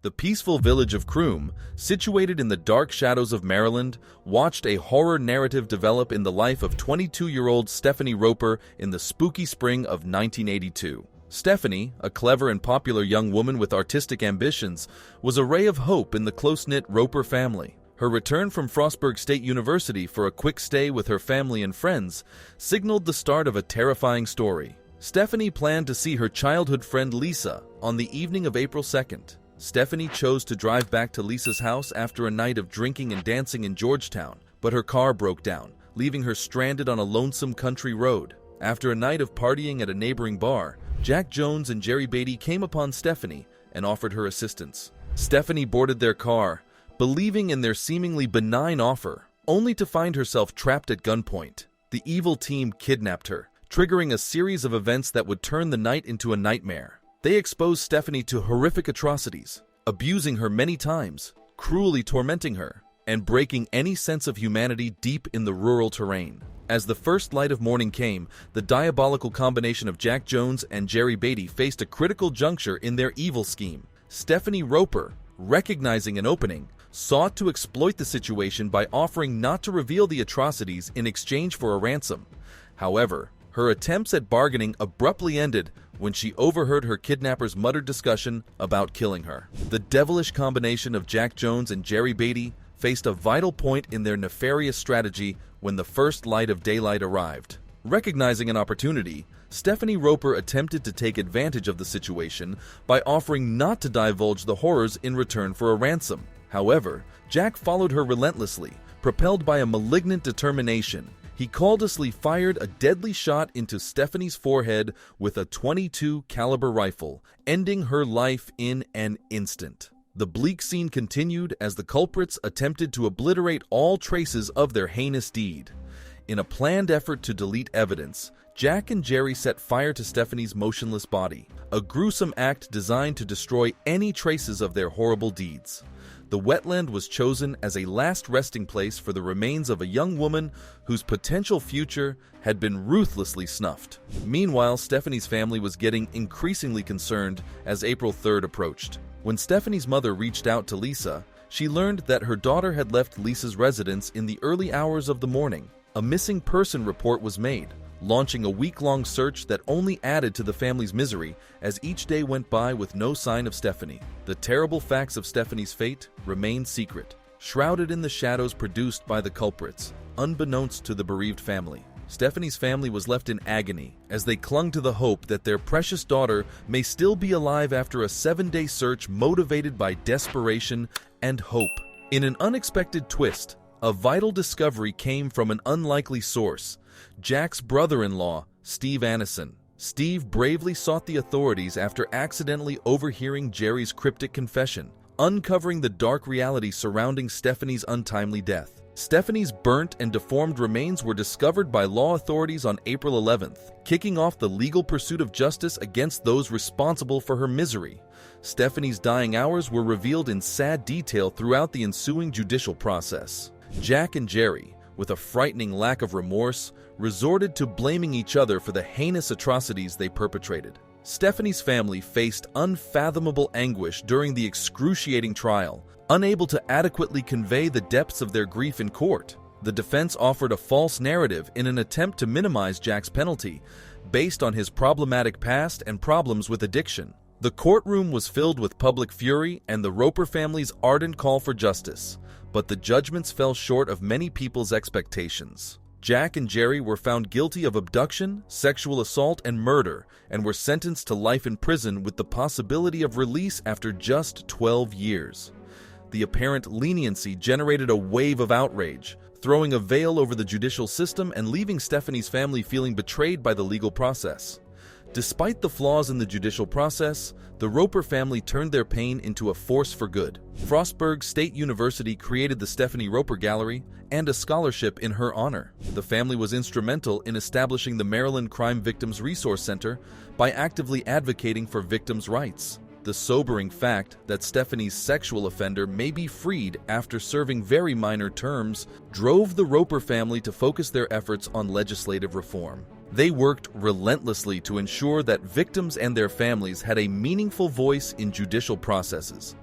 The peaceful village of Croom, situated in the dark shadows of Maryland, watched a horror narrative develop in the life of 22-year-old Stephanie Roper in the spooky spring of 1982. Stephanie, a clever and popular young woman with artistic ambitions, was a ray of hope in the close-knit Roper family. Her return from Frostburg State University for a quick stay with her family and friends signaled the start of a terrifying story. Stephanie planned to see her childhood friend Lisa on the evening of April 2nd. Stephanie chose to drive back to Lisa's house after a night of drinking and dancing in Georgetown, but her car broke down, leaving her stranded on a lonesome country road. After a night of partying at a neighboring bar, Jack Jones and Jerry Beatty came upon Stephanie and offered her assistance. Stephanie boarded their car, believing in their seemingly benign offer, only to find herself trapped at gunpoint. The evil team kidnapped her, triggering a series of events that would turn the night into a nightmare. They exposed Stephanie to horrific atrocities, abusing her many times, cruelly tormenting her, and breaking any sense of humanity deep in the rural terrain. As the first light of morning came, the diabolical combination of Jack Jones and Jerry Beatty faced a critical juncture in their evil scheme. Stephanie Roper, recognizing an opening, sought to exploit the situation by offering not to reveal the atrocities in exchange for a ransom. However, her attempts at bargaining abruptly ended when she overheard her kidnapper's muttered discussion about killing her. The devilish combination of Jack Jones and Jerry Beatty faced a vital point in their nefarious strategy when the first light of daylight arrived. Recognizing an opportunity, Stephanie Roper attempted to take advantage of the situation by offering not to divulge the horrors in return for a ransom. However, Jack followed her relentlessly, propelled by a malignant determination. He callously fired a deadly shot into Stephanie's forehead with a .22 caliber rifle, ending her life in an instant. The bleak scene continued as the culprits attempted to obliterate all traces of their heinous deed. In a planned effort to delete evidence, Jack and Jerry set fire to Stephanie's motionless body, a gruesome act designed to destroy any traces of their horrible deeds. The wetland was chosen as a last resting place for the remains of a young woman whose potential future had been ruthlessly snuffed. Meanwhile, Stephanie's family was getting increasingly concerned as April 3rd approached. When Stephanie's mother reached out to Lisa, she learned that her daughter had left Lisa's residence in the early hours of the morning. A missing person report was made, launching a week-long search that only added to the family's misery as each day went by with no sign of Stephanie. The terrible facts of Stephanie's fate remained secret, shrouded in the shadows produced by the culprits, unbeknownst to the bereaved family. Stephanie's family was left in agony as they clung to the hope that their precious daughter may still be alive after a 7-day search motivated by desperation and hope. In an unexpected twist, a vital discovery came from an unlikely source: Jack's brother-in-law, Steve Annison. Steve bravely sought the authorities after accidentally overhearing Jerry's cryptic confession, uncovering the dark reality surrounding Stephanie's untimely death. Stephanie's burnt and deformed remains were discovered by law authorities on April 11th, kicking off the legal pursuit of justice against those responsible for her misery. Stephanie's dying hours were revealed in sad detail throughout the ensuing judicial process. Jack and Jerry, with a frightening lack of remorse, resorted to blaming each other for the heinous atrocities they perpetrated. Stephanie's family faced unfathomable anguish during the excruciating trial, unable to adequately convey the depths of their grief in court. The defense offered a false narrative in an attempt to minimize Jack's penalty, based on his problematic past and problems with addiction. The courtroom was filled with public fury and the Roper family's ardent call for justice, but the judgments fell short of many people's expectations. Jack and Jerry were found guilty of abduction, sexual assault, and murder, and were sentenced to life in prison with the possibility of release after just 12 years. The apparent leniency generated a wave of outrage, throwing a veil over the judicial system and leaving Stephanie's family feeling betrayed by the legal process. Despite the flaws in the judicial process, the Roper family turned their pain into a force for good. Frostburg State University created the Stephanie Roper Gallery and a scholarship in her honor. The family was instrumental in establishing the Maryland Crime Victims Resource Center by actively advocating for victims' rights. The sobering fact that Stephanie's sexual offender may be freed after serving very minor terms drove the Roper family to focus their efforts on legislative reform. They worked relentlessly to ensure that victims and their families had a meaningful voice in judicial processes.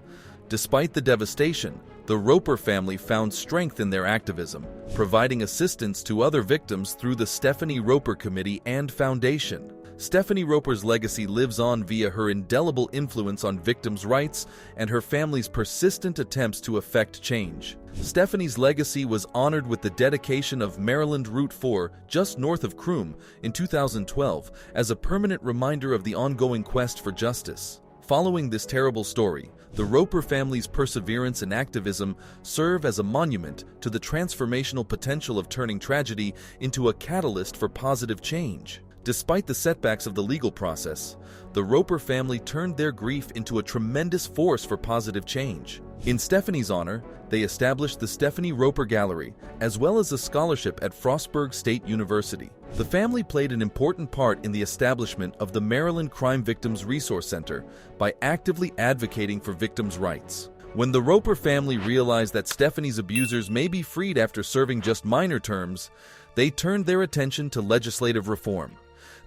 Despite the devastation, the Roper family found strength in their activism, providing assistance to other victims through the Stephanie Roper Committee and Foundation. Stephanie Roper's legacy lives on via her indelible influence on victims' rights and her family's persistent attempts to effect change. Stephanie's legacy was honored with the dedication of Maryland Route 4, just north of Croom, in 2012, as a permanent reminder of the ongoing quest for justice. Following this terrible story, the Roper family's perseverance and activism serve as a monument to the transformational potential of turning tragedy into a catalyst for positive change. Despite the setbacks of the legal process, the Roper family turned their grief into a tremendous force for positive change. In Stephanie's honor, they established the Stephanie Roper Gallery, as well as a scholarship at Frostburg State University. The family played an important part in the establishment of the Maryland Crime Victims Resource Center by actively advocating for victims' rights. When the Roper family realized that Stephanie's abusers may be freed after serving just minor terms, they turned their attention to legislative reform.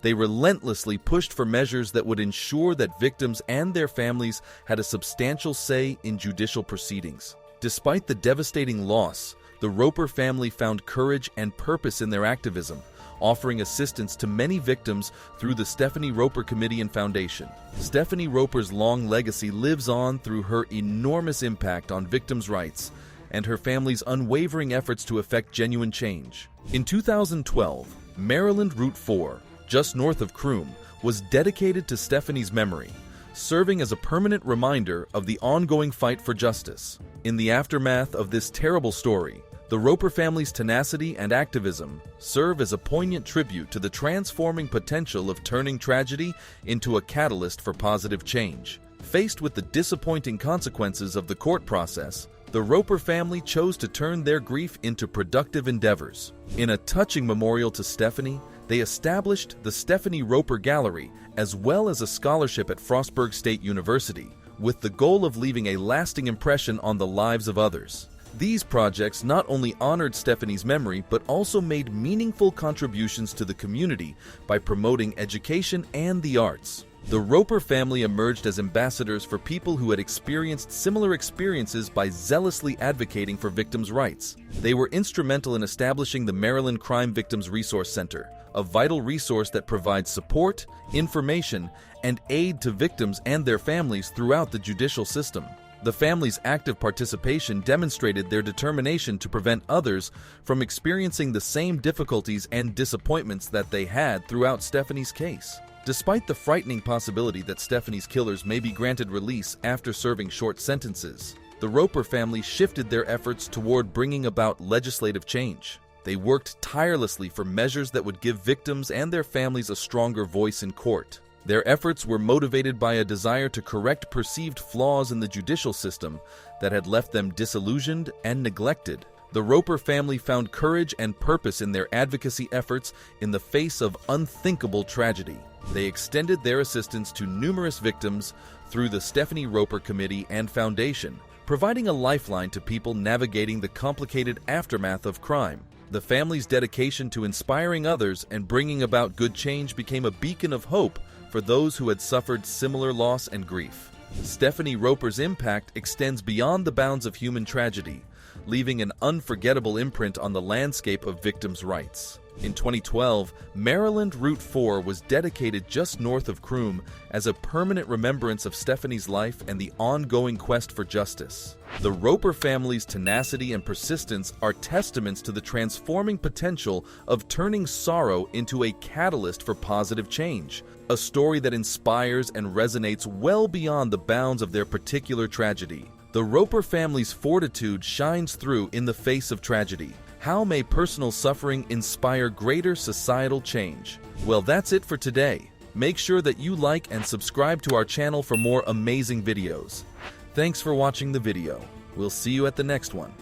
They relentlessly pushed for measures that would ensure that victims and their families had a substantial say in judicial proceedings. Despite the devastating loss, the Roper family found courage and purpose in their activism, offering assistance to many victims through the Stephanie Roper Committee and Foundation. Stephanie Roper's long legacy lives on through her enormous impact on victims' rights and her family's unwavering efforts to effect genuine change. In 2012, Maryland Route 4, just north of Croom, was dedicated to Stephanie's memory, serving as a permanent reminder of the ongoing fight for justice. In the aftermath of this terrible story, the Roper family's tenacity and activism serve as a poignant tribute to the transforming potential of turning tragedy into a catalyst for positive change. Faced with the disappointing consequences of the court process, the Roper family chose to turn their grief into productive endeavors. In a touching memorial to Stephanie, they established the Stephanie Roper Gallery as well as a scholarship at Frostburg State University, with the goal of leaving a lasting impression on the lives of others. These projects not only honored Stephanie's memory, but also made meaningful contributions to the community by promoting education and the arts. The Roper family emerged as ambassadors for people who had experienced similar experiences by zealously advocating for victims' rights. They were instrumental in establishing the Maryland Crime Victims Resource Center, a vital resource that provides support, information, and aid to victims and their families throughout the judicial system. The family's active participation demonstrated their determination to prevent others from experiencing the same difficulties and disappointments that they had throughout Stephanie's case. Despite the frightening possibility that Stephanie's killers may be granted release after serving short sentences, the Roper family shifted their efforts toward bringing about legislative change. They worked tirelessly for measures that would give victims and their families a stronger voice in court. Their efforts were motivated by a desire to correct perceived flaws in the judicial system that had left them disillusioned and neglected. The Roper family found courage and purpose in their advocacy efforts in the face of unthinkable tragedy. They extended their assistance to numerous victims through the Stephanie Roper Committee and Foundation, providing a lifeline to people navigating the complicated aftermath of crime. The family's dedication to inspiring others and bringing about good change became a beacon of hope for those who had suffered similar loss and grief. Stephanie Roper's impact extends beyond the bounds of human tragedy, leaving an unforgettable imprint on the landscape of victims' rights. In 2012, Maryland Route 4 was dedicated just north of Croom as a permanent remembrance of Stephanie's life and the ongoing quest for justice. The Roper family's tenacity and persistence are testaments to the transforming potential of turning sorrow into a catalyst for positive change, a story that inspires and resonates well beyond the bounds of their particular tragedy. The Roper family's fortitude shines through in the face of tragedy. How may personal suffering inspire greater societal change? Well, that's it for today. Make sure that you like and subscribe to our channel for more amazing videos. Thanks for watching the video. We'll see you at the next one.